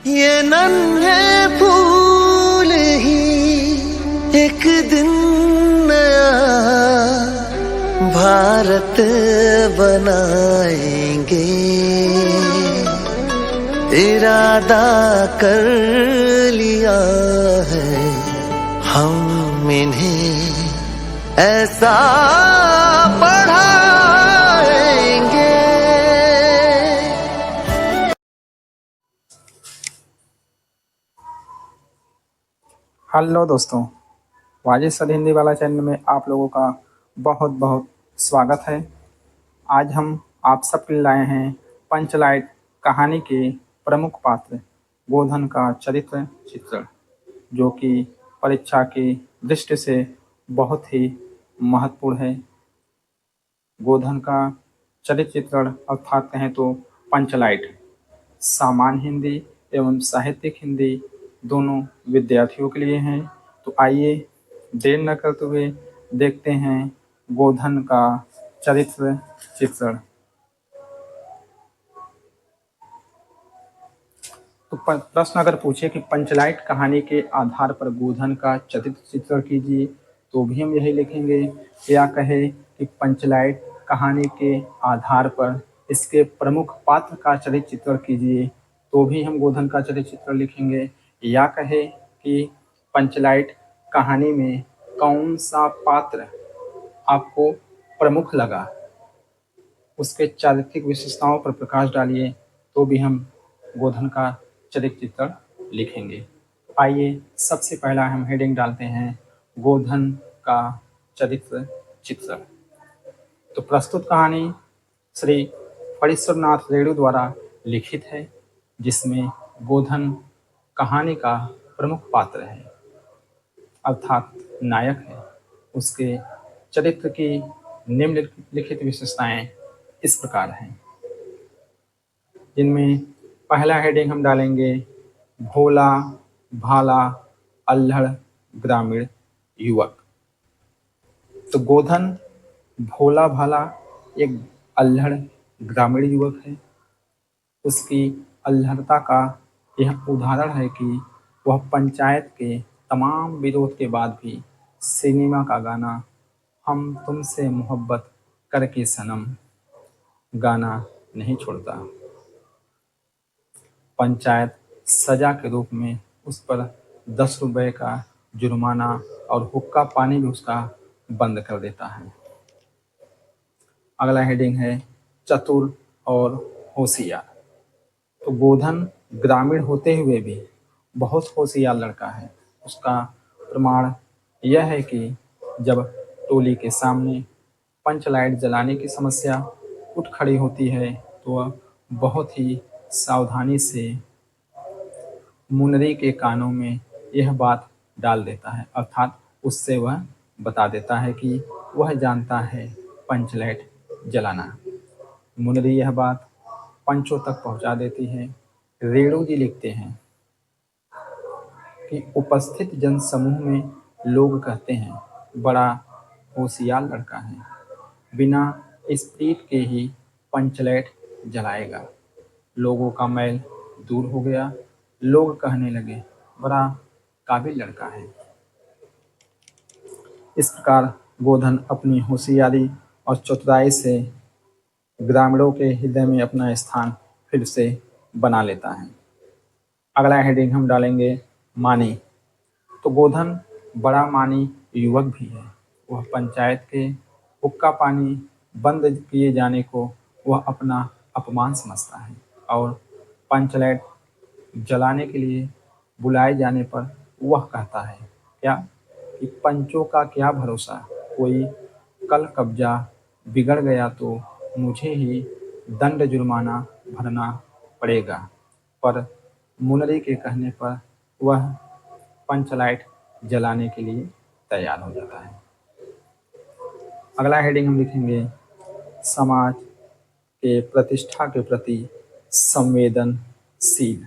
ये नन्हे फूल ही एक दिन नया भारत बनाएंगे। इरादा कर लिया है हम इन्हें ऐसा पढ़ाएंगे। हेलो दोस्तों, वाजिद सर हिंदी वाला चैनल में आप लोगों का बहुत बहुत स्वागत है। आज हम आप सबके लिए लाए हैं पंचलाइट कहानी के प्रमुख पात्र गोधन का चरित्र चित्रण, जो कि परीक्षा की दृष्टि से बहुत ही महत्वपूर्ण है। गोधन का चरित्र चित्रण अर्थात कहें तो पंचलाइट सामान्य हिंदी एवं साहित्यिक हिंदी दोनों विद्यार्थियों के लिए हैं। तो आइए देर न करते हुए देखते हैं गोधन का चरित्र चित्रण। तो प्रश्न अगर पूछे कि पंचलाइट कहानी के आधार पर गोधन का चरित्र चित्रण कीजिए, तो भी हम यही लिखेंगे। या कहे कि पंचलाइट कहानी के आधार पर इसके प्रमुख पात्र का चरित्र चित्रण कीजिए, तो भी हम गोधन का चरित्र चित्रण लिखेंगे। या कहे कि पंचलाइट कहानी में कौन सा पात्र आपको प्रमुख लगा, उसके चारित्रिक विशेषताओं पर प्रकाश डालिए, तो भी हम गोधन का चरित्र चित्रण लिखेंगे। आइए सबसे पहला हम हेडिंग डालते हैं गोधन का चरित्र चित्रण। तो प्रस्तुत कहानी श्री फणीश्वरनाथ रेणु द्वारा लिखित है, जिसमें गोधन कहानी का प्रमुख पात्र है अर्थात नायक है। उसके चरित्र की निम्नलिखित विशेषताएं इस प्रकार हैं, जिनमें पहला हेडिंग हम डालेंगे भोला भाला अल्हड़ ग्रामीण युवक। तो गोधन भोला भाला एक अल्हड़ ग्रामीण युवक है। उसकी अल्हड़ता का यह उदाहरण है कि वह पंचायत के तमाम विरोध के बाद भी सिनेमा का गाना हम तुमसे मोहब्बत करके सनम गाना नहीं छोड़ता। पंचायत सजा के रूप में उस पर 10 रुपए का जुर्माना और हुक्का पानी भी उसका बंद कर देता है। अगला हेडिंग है चतुर और होशियार। तो गोधन ग्रामीण होते हुए भी बहुत होशियार लड़का है। उसका प्रमाण यह है कि जब टोली के सामने पंचलाइट जलाने की समस्या उठ खड़ी होती है, तो वह बहुत ही सावधानी से मुनरी के कानों में यह बात डाल देता है, अर्थात उससे वह बता देता है कि वह जानता है पंचलाइट जलाना। मुनरी यह बात पंचों तक पहुंचा देती है। रेणु जी लिखते हैं कि उपस्थित जनसमूह में लोग कहते हैं बड़ा होशियार लड़का है, बिना स्प्रीट के ही पंचलाइट जलाएगा। लोगों का मैल दूर हो गया। लोग कहने लगे बड़ा काबिल लड़का है। इस प्रकार गोधन अपनी होशियारी और चतुराई से ग्रामीणों के हृदय में अपना स्थान फिर से बना लेता है। अगला हेडिंग हम डालेंगे मानी। तो गोधन बड़ा मानी युवक भी है। वह पंचायत के हुक्का पानी बंद किए जाने को वह अपना अपमान समझता है और पंचलाइट जलाने के लिए बुलाए जाने पर वह कहता है क्या कि पंचों का क्या भरोसा, कोई कल कब्जा बिगड़ गया तो मुझे ही दंड जुर्माना भरना पड़ेगा। पर मुनरी के कहने पर वह पंचलाइट जलाने के लिए तैयार हो जाता है। अगला हेडिंग हम लिखेंगे समाज के प्रतिष्ठा के प्रति संवेदनशील।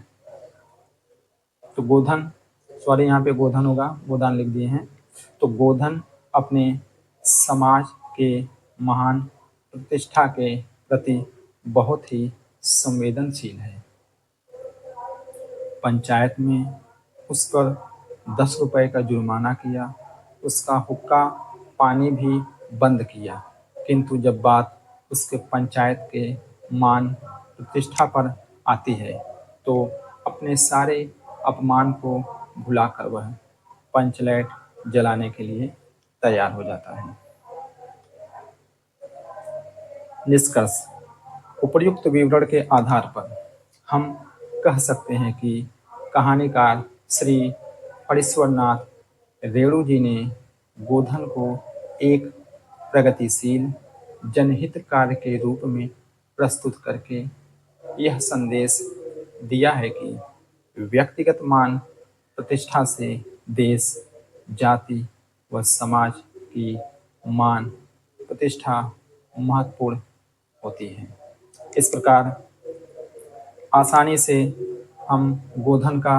तो गोधन, सॉरी यहाँ पे गोधन होगा, गोदान लिख दिए हैं। तो गोधन अपने समाज के महान प्रतिष्ठा के प्रति बहुत ही संवेदनशील है। पंचायत में उस पर 10 रुपए का जुर्माना किया, उसका हुक्का पानी भी बंद किया, किंतु जब बात उसके पंचायत के मान प्रतिष्ठा पर आती है तो अपने सारे अपमान को भुलाकर वह पंचलाइट जलाने के लिए तैयार हो जाता है। निष्कर्ष: उपर्युक्त विवरण के आधार पर हम कह सकते हैं कि कहानीकार श्री फणीश्वरनाथ रेणु जी ने गोधन को एक प्रगतिशील जनहित कार्य के रूप में प्रस्तुत करके यह संदेश दिया है कि व्यक्तिगत मान प्रतिष्ठा से देश, जाति व समाज की मान प्रतिष्ठा महत्वपूर्ण होती है। इस प्रकार आसानी से हम गोधन का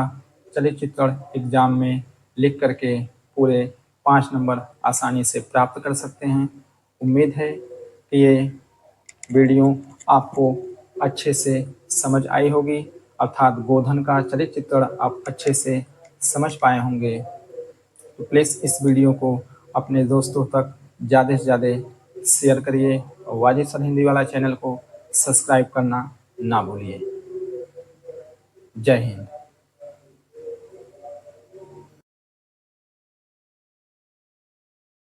चलित चित्रण एग्जाम में लिख करके पूरे 5 नंबर आसानी से प्राप्त कर सकते हैं। उम्मीद है कि ये वीडियो आपको अच्छे से समझ आई होगी, अर्थात गोधन का चलित चित्रण आप अच्छे से समझ पाए होंगे। तो प्लीज़ इस वीडियो को अपने दोस्तों तक ज़्यादा से ज़्यादा शेयर करिए और वाजिब सर हिंदी वाला चैनल को सब्सक्राइब करना ना भूलिए। जय हिंद।